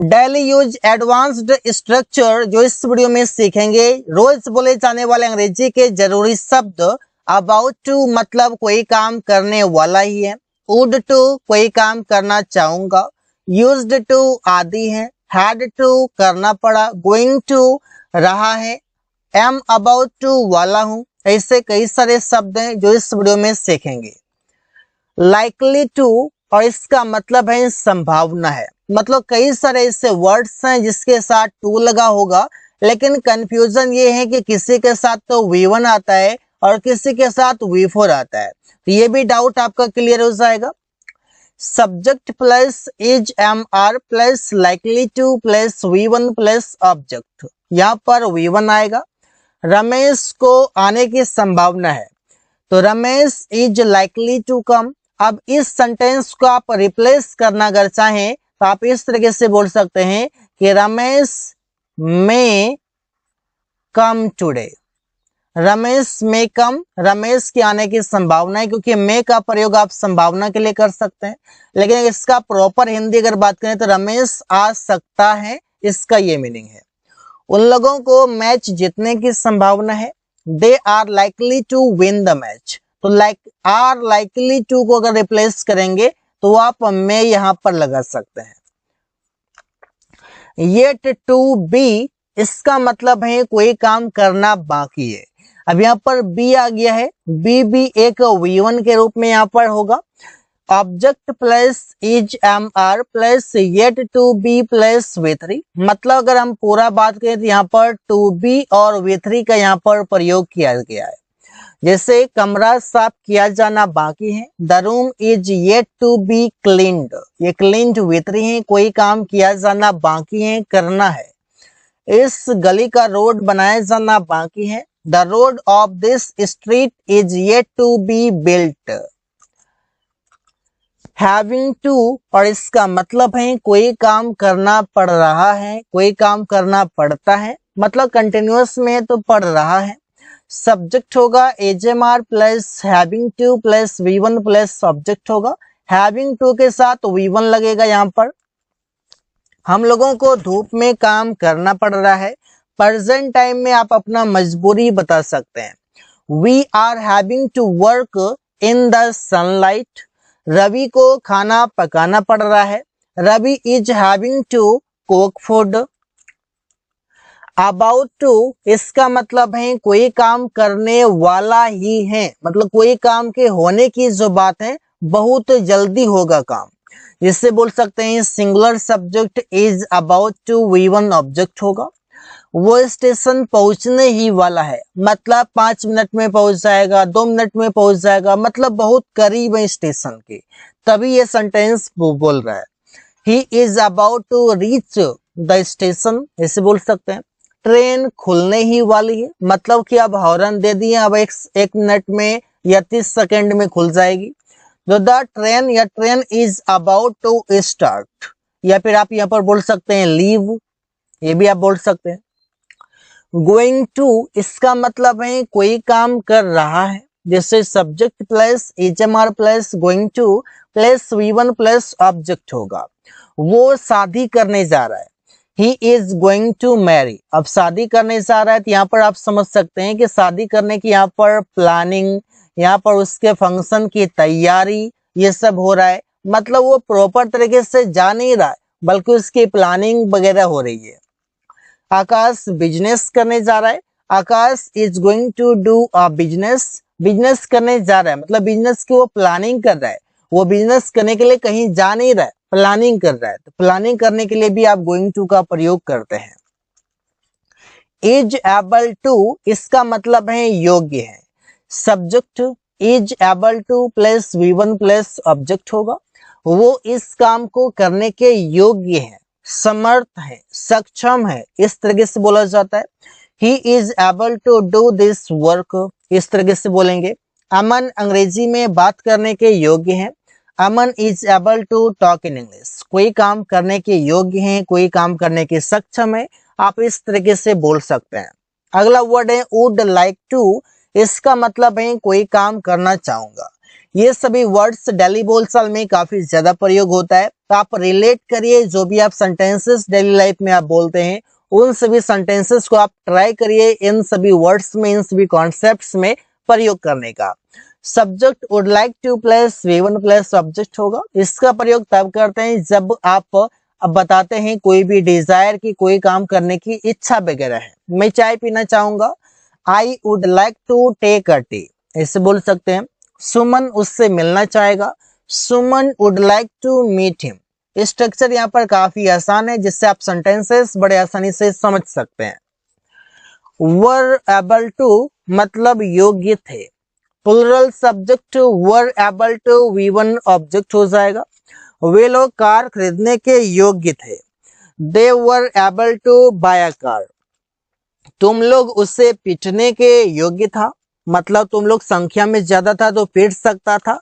Daily use advanced structure जो इस video में सीखेंगे, रोज बोले जाने वाले अंग्रेजी के जरूरी शब्द। अबाउट टू मतलब कोई काम करने वाला ही है, वुड टू कोई काम करना चाहूंगा, यूज्ड टू आदि है, हैड टू करना पड़ा, गोइंग टू रहा है, एम अबाउट टू वाला हूं। ऐसे कई सारे शब्द हैं जो इस वीडियो में सीखेंगे। लाइकली टू और इसका मतलब है संभावना है। मतलब कई सारे ऐसे वर्ड्स हैं जिसके साथ टू लगा होगा, लेकिन कंफ्यूजन ये है कि किसी के साथ तो V1 आता है और किसी के साथ V4 आता है, तो ये भी डाउट आपका क्लियर हो जाएगा। Subject plus is am are plus likely to plus V1 plus object, यहाँ पर V1 आएगा। रमेश को आने की संभावना है, तो Ramesh is likely to come. अब इस सेंटेंस को आप रिप्लेस करना अगर चाहें तो आप इस तरीके से बोल सकते हैं कि रमेश में कम टुडे। रमेश में कम, रमेश के आने की संभावना है, क्योंकि मे का प्रयोग आप संभावना के लिए कर सकते हैं, लेकिन इसका प्रॉपर हिंदी अगर बात करें तो रमेश आ सकता है, इसका ये मीनिंग है। उन लोगों को मैच जीतने की संभावना है, they are likely to win the match. तो आर लाइकली टू को अगर रिप्लेस करेंगे तो आप मे यहां पर लगा सकते हैं। येट टू बी, इसका मतलब है कोई काम करना बाकी है। अब यहाँ पर बी आ गया है, बी भी एक V1 के रूप में यहाँ पर होगा। Object plus is am are plus yet to be plus V3। मतलब अगर हम पूरा बात करें तो यहाँ पर टू बी और V3 का यहाँ पर प्रयोग किया गया है। जैसे कमरा साफ किया जाना बाकी है, the room is yet to be cleaned, ये क्लीन्ड V3 है, कोई काम किया जाना बाकी है, करना है। इस गली का रोड बनाया जाना बाकी है, the road of this street is yet to be built. Having to और इसका मतलब है कोई काम करना पड़ रहा है, कोई काम करना पड़ता है, मतलब कंटिन्यूअस में तो पड़ रहा है। सब्जेक्ट होगा एजएमआर plus having to plus V1 plus subject होगा। हैविंग टू के साथ V1 लगेगा यहाँ पर। हम लोगों को धूप में काम करना पड़ रहा है, प्रेजेंट टाइम में आप अपना मजबूरी बता सकते हैं। We are having to work in the sunlight. Ravi को खाना पकाना पड़ रहा है, Ravi is having to cook food. About to इसका मतलब है कोई काम करने वाला ही है, मतलब कोई काम के होने की जो बात है, बहुत जल्दी होगा काम। जिससे बोल सकते हैं singular subject is about to V1 object होगा। वो स्टेशन पहुंचने ही वाला है, मतलब 5 मिनट में पहुंच जाएगा, 2 मिनट में पहुंच जाएगा, मतलब बहुत करीब है स्टेशन के, तभी ये सेंटेंस बोल रहा है। He is about to reach the station, ऐसे बोल सकते हैं। ट्रेन खुलने ही वाली है, मतलब कि अब हॉर्न दे दिए, अब एक मिनट में या 30 सेकेंड में खुल जाएगी। तो द ट्रेन या train is about to start, या फिर आप यहाँ पर बोल सकते हैं लीव, ये भी आप बोल सकते हैं। गोइंग टू इसका मतलब है कोई काम कर रहा है, जैसे subject plus HMR plus going to plus V1 plus object होगा। वो शादी करने जा रहा है, he is going to marry. अब शादी करने जा रहा है तो यहाँ पर आप समझ सकते हैं कि शादी करने की यहाँ पर प्लानिंग, यहाँ पर उसके फंक्शन की तैयारी, ये सब हो रहा है। मतलब वो प्रॉपर तरीके से जा नहीं रहा है, बल्कि उसकी प्लानिंग वगैरह हो रही है। आकाश बिजनेस करने जा रहा है, Aakash is going to do a business. Business करने जा रहा है, मतलब बिजनेस की वो प्लानिंग कर रहा है, वो बिजनेस करने के लिए कहीं जा नहीं रहा है, प्लानिंग कर रहा है। तो प्लानिंग करने के लिए भी आप गोइंग टू का प्रयोग करते हैं। इज एबल टू इसका मतलब है योग्य है। Subject is able to plus V1 plus object होगा। वो इस काम को करने के योग्य है, समर्थ है, सक्षम है, इस तरीके से बोला जाता है। He is able to do this work, इस तरीके से बोलेंगे। अमन अंग्रेजी में बात करने के योग्य है। Aman is able to talk in English, कोई काम करने के योग्य है, कोई काम करने के सक्षम है, आप इस तरीके से बोल सकते हैं। अगला वर्ड है वुड लाइक टू, इसका मतलब है कोई काम करना चाहूंगा। ये सभी वर्ड्स डेली बोलचाल में काफी ज्यादा प्रयोग होता है। तो आप रिलेट करिए, जो भी आप सेंटेंसेस डेली लाइफ में आप बोलते हैं उन सभी सेंटेंसेस को आप ट्राई करिए इन सभी वर्ड्स में, इन सभी कॉन्सेप्ट्स में प्रयोग करने का। Subject would like to plus V1 plus object होगा। इसका प्रयोग तब करते हैं जब आप अब बताते हैं कोई भी डिजायर की, कोई काम करने की इच्छा वगैरह है। मैं चाय पीना चाहूंगा, I would like to take a tea, ऐसे बोल सकते हैं। सुमन उससे मिलना चाहेगा, Suman would like to meet him. Structure यहाँ पर काफी आसान है जिससे आप सेंटेंसेस बड़े आसानी से समझ सकते हैं। वर एबल टू मतलब योग्य थे, plural subject were able to V1 object हो जाएगा। वे लोग कार खरीदने के योग्य थे, they were able to buy a car. तुम लोग उससे पीटने के योग्य था, मतलब तुम लोग संख्या में ज्यादा था तो पीट सकता था।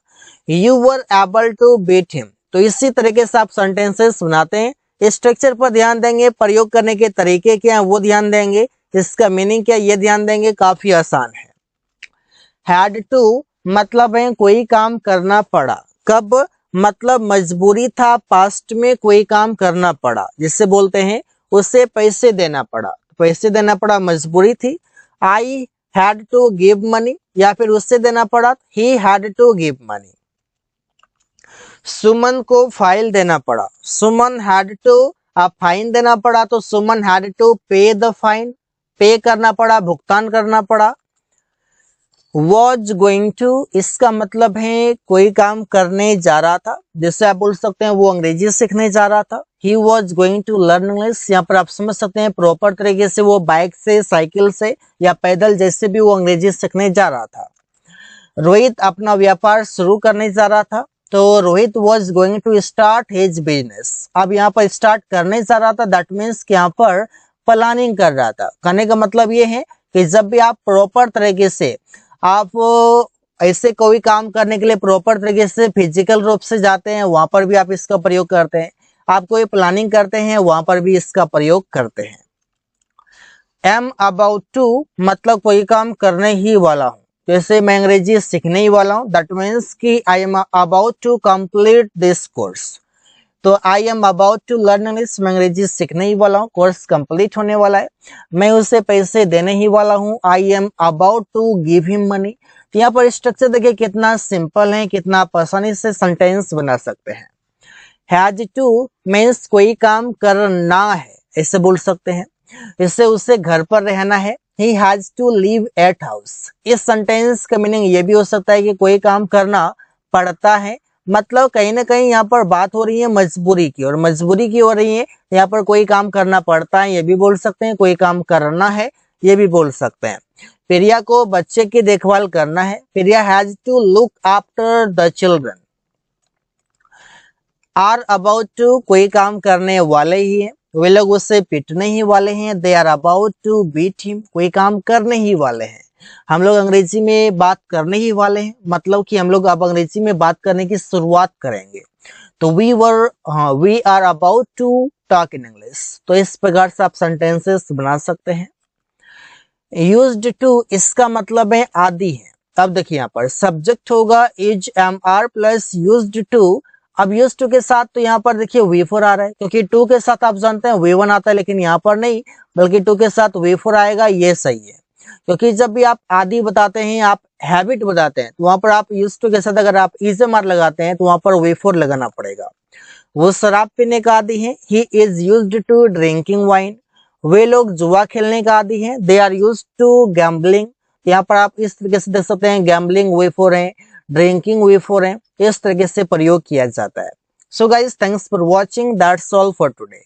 You were able to beat him. तो इसी तरीके से आप सेंटेंसेस बनाते हैं। स्ट्रक्चर पर ध्यान देंगे, प्रयोग करने के तरीके क्या है वो ध्यान देंगे, इसका मीनिंग क्या ये ध्यान देंगे, काफी आसान है। हैड टू मतलब है कोई काम करना पड़ा, कब मतलब मजबूरी था, पास्ट में कोई काम करना पड़ा, जिससे बोलते हैं उसे पैसे देना पड़ा, पैसे देना पड़ा मजबूरी थी। I had to give money, या फिर उससे देना पड़ा, he had to give money. Suman को फाइल देना पड़ा, सुमन हैड टू फाइन देना पड़ा, तो सुमन हैड टू पे द फाइन, पे करना पड़ा, भुगतान करना पड़ा। वॉज गोइंग टू इसका मतलब है कोई काम करने जा रहा था, जिससे आप बोल सकते हैं वो अंग्रेजी सीखने जा रहा था। He was going to learn English, यहाँ पर आप समझ सकते हैं प्रॉपर तरीके से वो बाइक से, साइकिल से या पैदल जैसे भी वो अंग्रेजी सीखने जा रहा था। रोहित अपना व्यापार शुरू करने जा रहा था, तो Rohit was going to start his business. अब यहाँ पर स्टार्ट करने जा रहा था, दैट मीन्स कि यहाँ पर प्लानिंग कर रहा था। कहने का मतलब ये है कि जब भी आप प्रॉपर तरीके से आप ऐसे कोई काम करने के लिए प्रॉपर तरीके से फिजिकल रूप से जाते हैं, वहां पर भी आप इसका प्रयोग करते हैं। आप कोई प्लानिंग करते हैं, वहां पर भी इसका प्रयोग करते हैं। एम अबाउट टू मतलब कोई काम करने ही वाला हूं, जैसे मैं अंग्रेजी सीखने ही वाला हूं, दैट मीन्स कि I am about to complete this course. तो I am about to learn English, मैं अंग्रेजी सीखने ही वाला हूँ, कोर्स कंप्लीट होने वाला है। मैं उसे पैसे देने ही वाला हूँ, I am about to give him money. तो यहाँ पर स्ट्रक्चर देखिए कितना सिंपल है, कितना आप आसानी से सेंटेंस बना सकते हैं। हैज टू मीन्स कोई काम करना है, ऐसे बोल सकते हैं। इससे उसे घर पर रहना है, he has to live at house. इस सेंटेंस का मीनिंग ये भी हो सकता है कि कोई काम करना पड़ता है, मतलब कहीं ना कहीं यहाँ पर बात हो रही है मजबूरी की, और मजबूरी की हो रही है, यहाँ पर कोई काम करना पड़ता है ये भी बोल सकते हैं, कोई काम करना है ये भी बोल सकते हैं। प्रिया को बच्चे की देखभाल करना है, Priya has to look after the children. Are about to कोई काम करने वाले ही है, वे लोग उससे पिटने ही वाले हैं, they are about to beat him, कोई काम करने ही वाले हैं। हम लोग अंग्रेजी में बात करने ही वाले हैं, मतलब कि हम लोग अब अंग्रेजी में बात करने की शुरुआत करेंगे। तो we are about to talk in English. तो इस प्रकार से आप सेंटेंसेस बना सकते हैं। यूज्ड टू इसका मतलब है आदि है। अब देखिए यहाँ पर सब्जेक्ट होगा is am are plus used to. अब यूज टू के साथ तो यहाँ पर देखिए V4 आ रहा है, क्योंकि टू के साथ आप जानते हैं V1 आता है, लेकिन यहाँ पर नहीं, बल्कि टू के साथ V4 आएगा, ये सही है। क्योंकि जब भी आप आदि बताते हैं, आप हैबिट बताते हैं, तो वहां पर आप यूज टू के साथ अगर आप इज एम आर लगाते हैं तो वहां पर V4 लगाना पड़ेगा। वो शराब पीने का आदि है, he is used to drinking wine. वे लोग जुआ खेलने का आदि हैं, they are used to gambling. यहाँ पर आप इस तरीके से देख सकते हैं, गैम्बलिंग V4 है, ड्रिंकिंग V4 है, इस तरीके से प्रयोग किया जाता है। So guys, thanks for watching, that's all for today.